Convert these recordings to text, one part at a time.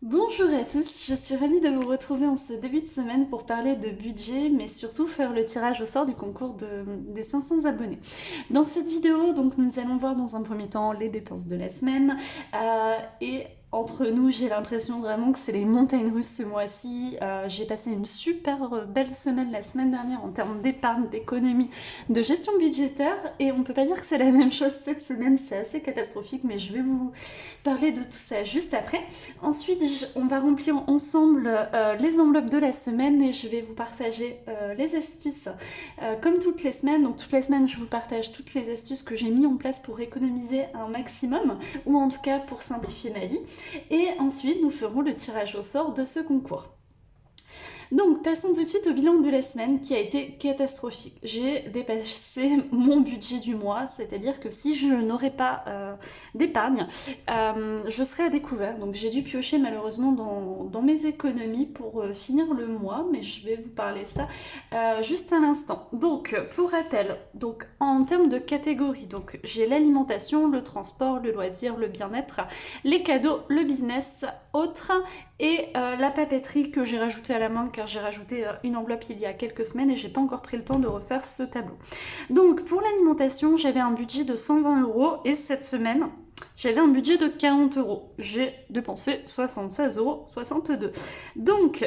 Bonjour à tous, je suis ravie de vous retrouver en ce début de semaine pour parler de budget, mais surtout faire le tirage au sort du concours des 500 abonnés. Dans cette vidéo, donc, nous allons voir dans un premier temps les dépenses de la semaine et entre nous, j'ai l'impression vraiment que c'est les montagnes russes ce mois-ci. J'ai passé une super belle semaine la semaine dernière en termes d'épargne, d'économie, de gestion budgétaire, et on peut pas dire que c'est la même chose cette semaine, c'est assez catastrophique, mais je vais vous parler de tout ça juste après. Ensuite, on va remplir ensemble les enveloppes de la semaine et je vais vous partager les astuces comme toutes les semaines. Donc toutes les semaines, je vous partage toutes les astuces que j'ai mis en place pour économiser un maximum ou en tout cas pour simplifier ma vie. Et ensuite, nous ferons le tirage au sort de ce concours. Donc, passons tout de suite au bilan de la semaine qui a été catastrophique. J'ai dépassé mon budget du mois, c'est-à-dire que si je n'aurais pas d'épargne, je serais à découvert. Donc, j'ai dû piocher malheureusement dans mes économies pour finir le mois, mais je vais vous parler ça juste à l'instant. Donc, pour rappel, donc, en termes de catégories, donc, j'ai l'alimentation, le transport, le loisir, le bien-être, les cadeaux, le business, autres et la papeterie que j'ai rajoutée à la main car j'ai rajouté une enveloppe il y a quelques semaines et j'ai pas encore pris le temps de refaire ce tableau. Donc pour l'alimentation, j'avais un budget de 120 € et cette semaine, j'avais un budget de 40 €. J'ai dépensé 76,62 €. Donc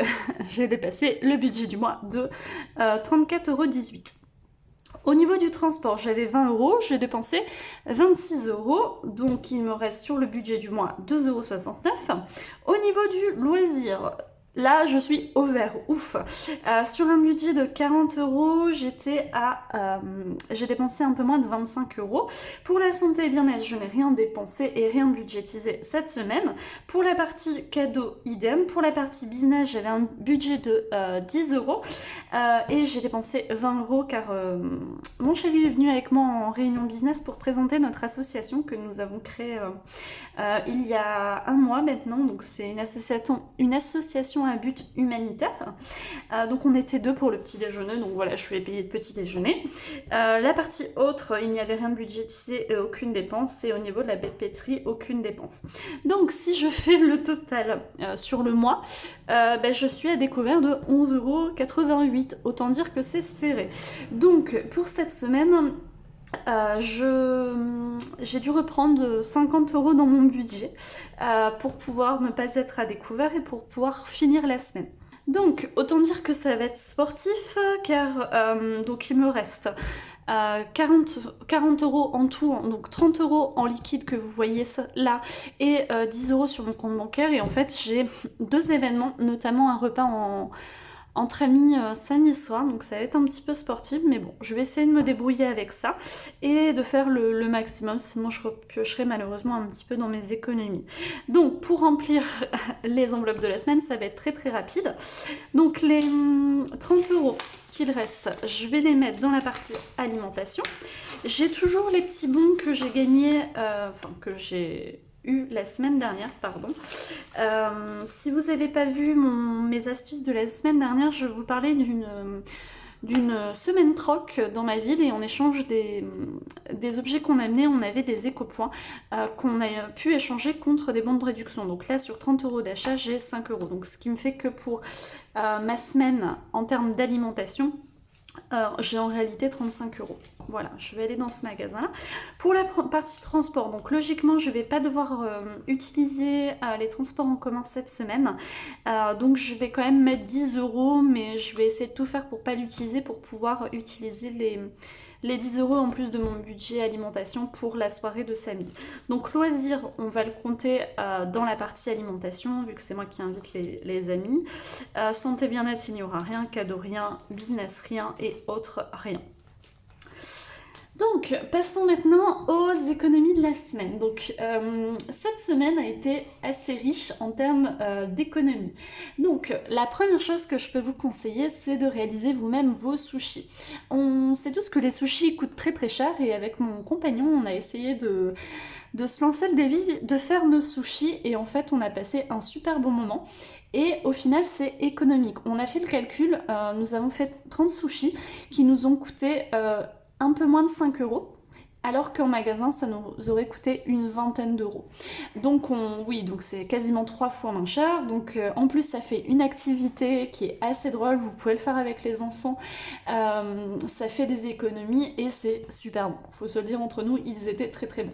j'ai dépassé le budget du mois de 34,18 €. Au niveau du transport, j'avais 20 €, j'ai dépensé 26 €, donc il me reste sur le budget du mois 2,69 €. Au niveau du loisir, là je suis au vert, ouf. Sur un budget de 40 €, j'ai dépensé un peu moins de 25 €. Pour la santé et bien-être, je n'ai rien dépensé et rien budgétisé cette semaine. Pour la partie cadeau, idem. Pour la partie business, j'avais un budget de 10 € et j'ai dépensé 20 € car mon chéri est venu avec moi en réunion business pour présenter notre association que nous avons créée il y a un mois maintenant. Donc c'est une association à but humanitaire. Donc on était deux pour le petit déjeuner, donc voilà, je lui ai payé le petit déjeuner. La partie autre, il n'y avait rien de budgétisé et aucune dépense, et au niveau de la papeterie, aucune dépense. Donc si je fais le total sur le mois, je suis à découvert de 11,88 €. Autant dire que c'est serré. Donc pour cette semaine, j'ai dû reprendre 50 € dans mon budget pour pouvoir ne pas être à découvert et pour pouvoir finir la semaine. Donc autant dire que ça va être sportif car donc il me reste 40 € en tout, donc 30 € en liquide que vous voyez là et 10 € sur mon compte bancaire. Et en fait j'ai deux événements, notamment un repas entre amis samedi soir, donc ça va être un petit peu sportif, mais bon, je vais essayer de me débrouiller avec ça et de faire le maximum, sinon je repiocherai malheureusement un petit peu dans mes économies. Donc pour remplir les enveloppes de la semaine, ça va être très très rapide. Donc les 30 € qu'il reste, je vais les mettre dans la partie alimentation. J'ai toujours les petits bons que j'ai gagnés, que j'ai eu la semaine dernière, pardon. Si vous n'avez pas vu mes astuces de la semaine dernière, je vous parlais d'une semaine troc dans ma ville, et en échange des objets qu'on amenait, on avait des éco-points qu'on a pu échanger contre des bons de réduction. Donc là, sur 30 € d'achat, j'ai 5 €. Donc ce qui me fait que pour ma semaine en termes d'alimentation, j'ai en réalité 35 €. Voilà, je vais aller dans ce magasin-là. Pour la partie transport, donc logiquement, je ne vais pas devoir utiliser les transports en commun cette semaine. Donc je vais quand même mettre 10 €, mais je vais essayer de tout faire pour ne pas l'utiliser, pour pouvoir utiliser les 10 € en plus de mon budget alimentation pour la soirée de samedi. Donc loisir, on va le compter dans la partie alimentation, vu que c'est moi qui invite les amis. Santé bien-être, il n'y aura rien. Cadeau, rien. Business, rien. Et autres, rien. Donc, passons maintenant aux économies de la semaine. Donc, cette semaine a été assez riche en termes d'économies. Donc, la première chose que je peux vous conseiller, c'est de réaliser vous-même vos sushis. On sait tous que les sushis coûtent très très cher, et avec mon compagnon, on a essayé de se lancer le défi de faire nos sushis, et en fait, on a passé un super bon moment. Et au final, c'est économique. On a fait le calcul, nous avons fait 30 sushis qui nous ont coûté un peu moins de 5 €. alors qu'en magasin ça nous aurait coûté une vingtaine d'euros. Donc oui, donc c'est quasiment 3 fois moins cher. Donc en plus ça fait une activité qui est assez drôle, vous pouvez le faire avec les enfants, ça fait des économies et c'est super bon. Faut se le dire entre nous, ils étaient très très bons.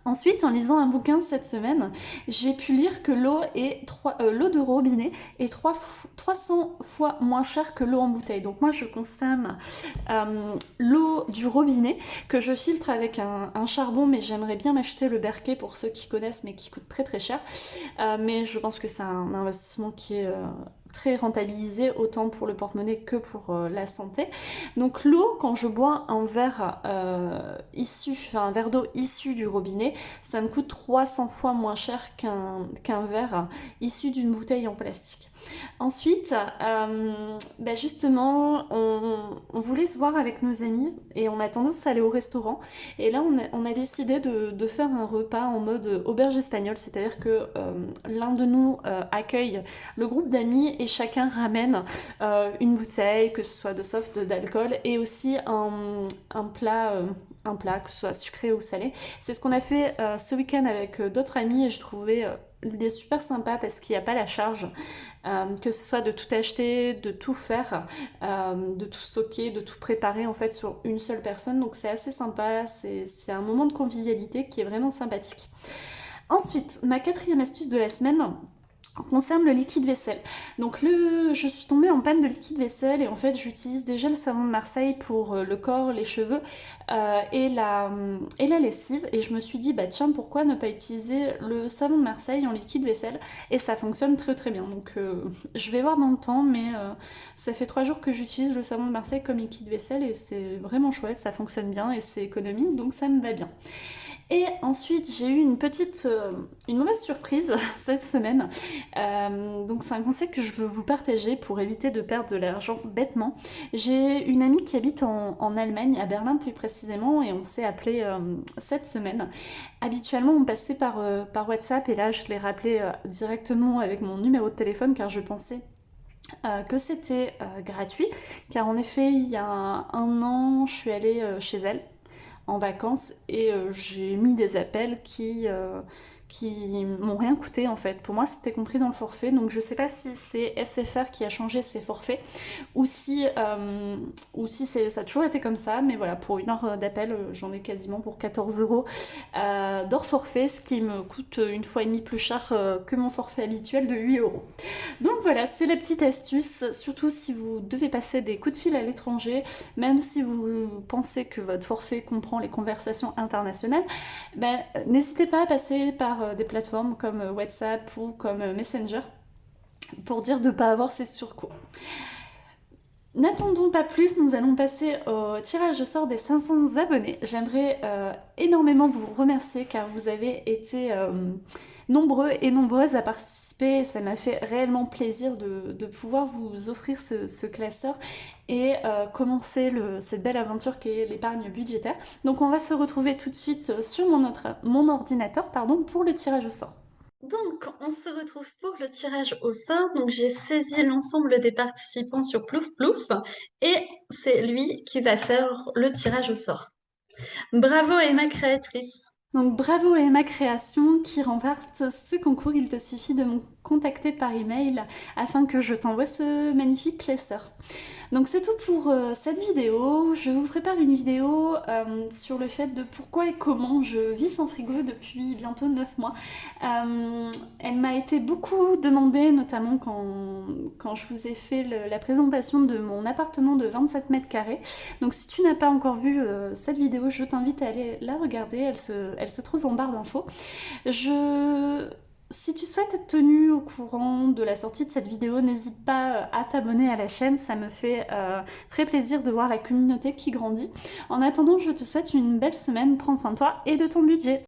Ensuite, en lisant un bouquin cette semaine, j'ai pu lire que l'eau de robinet est 300 fois moins chère que l'eau en bouteille. Donc moi, je consomme l'eau du robinet que je filtre avec un charbon, mais j'aimerais bien m'acheter le Berquet pour ceux qui connaissent, mais qui coûte très très cher. Mais je pense que c'est un investissement qui est très rentabilisé, autant pour le porte-monnaie que pour la santé. Donc l'eau, quand je bois un verre un verre d'eau issu du robinet, ça me coûte 300 fois moins cher qu'un verre issu d'une bouteille en plastique. Ensuite, justement, on voulait se voir avec nos amis et on a tendance à aller au restaurant. Et là, on a décidé de faire un repas en mode auberge espagnole, c'est-à-dire que l'un de nous accueille le groupe d'amis et chacun ramène une bouteille, que ce soit de soft, d'alcool, et aussi un plat, que ce soit sucré ou salé. C'est ce qu'on a fait ce week-end avec d'autres amis et je trouvais l'idée super sympa parce qu'il n'y a pas la charge, que ce soit de tout acheter, de tout faire, de tout stocker, de tout préparer en fait sur une seule personne. Donc c'est assez sympa, c'est un moment de convivialité qui est vraiment sympathique. Ensuite, ma quatrième astuce de la semaine concerne le liquide vaisselle. Donc je suis tombée en panne de liquide vaisselle et en fait j'utilise déjà le savon de Marseille pour le corps, les cheveux et la lessive et je me suis dit bah tiens pourquoi ne pas utiliser le savon de Marseille en liquide vaisselle et ça fonctionne très très bien. Donc je vais voir dans le temps mais ça fait 3 jours que j'utilise le savon de Marseille comme liquide vaisselle et c'est vraiment chouette, ça fonctionne bien et c'est économique donc ça me va bien. Et ensuite, j'ai eu une mauvaise surprise cette semaine. Donc c'est un conseil que je veux vous partager pour éviter de perdre de l'argent bêtement. J'ai une amie qui habite en Allemagne, à Berlin plus précisément, et on s'est appelé cette semaine. Habituellement, on passait par WhatsApp et là, je l'ai rappelé directement avec mon numéro de téléphone car je pensais que c'était gratuit. Car en effet, il y a un an, je suis allée chez elle en vacances et j'ai mis des appels qui m'ont rien coûté en fait. Pour moi c'était compris dans le forfait donc je sais pas si c'est SFR qui a changé ses forfaits ou si ça a toujours été comme ça mais voilà pour 1 heure d'appel j'en ai quasiment pour 14 euros d'hors forfait ce qui me coûte 1,5 fois plus cher que mon forfait habituel de 8 euros. Donc voilà c'est la petite astuce surtout si vous devez passer des coups de fil à l'étranger même si vous pensez que votre forfait comprend les conversations internationales, n'hésitez pas à passer par des plateformes comme WhatsApp ou comme Messenger pour dire de ne pas avoir ces surcoûts. N'attendons pas plus, nous allons passer au tirage au sort des 500 abonnés. J'aimerais énormément vous remercier car vous avez été nombreux et nombreuses à participer. Ça m'a fait réellement plaisir de pouvoir vous offrir ce classeur et commencer cette belle aventure qui est l'épargne budgétaire. Donc on va se retrouver tout de suite sur mon ordinateur pour le tirage au sort. Donc, on se retrouve pour le tirage au sort. Donc, j'ai saisi l'ensemble des participants sur Plouf Plouf et c'est lui qui va faire le tirage au sort. Bravo Emma créatrice. Donc bravo Emma Création qui remporte ce concours. Il te suffit de me contacter par email afin que je t'envoie ce magnifique classeur. Donc c'est tout pour cette vidéo. Je vous prépare une vidéo sur le fait de pourquoi et comment je vis sans frigo depuis bientôt 9 mois. Elle m'a été beaucoup demandée, notamment quand je vous ai fait la présentation de mon appartement de 27 mètres carrés. Donc si tu n'as pas encore vu cette vidéo, je t'invite à aller la regarder. Elle se trouve en barre d'infos. Si tu souhaites être tenu au courant de la sortie de cette vidéo, n'hésite pas à t'abonner à la chaîne, ça me fait très plaisir de voir la communauté qui grandit. En attendant, je te souhaite une belle semaine, prends soin de toi et de ton budget.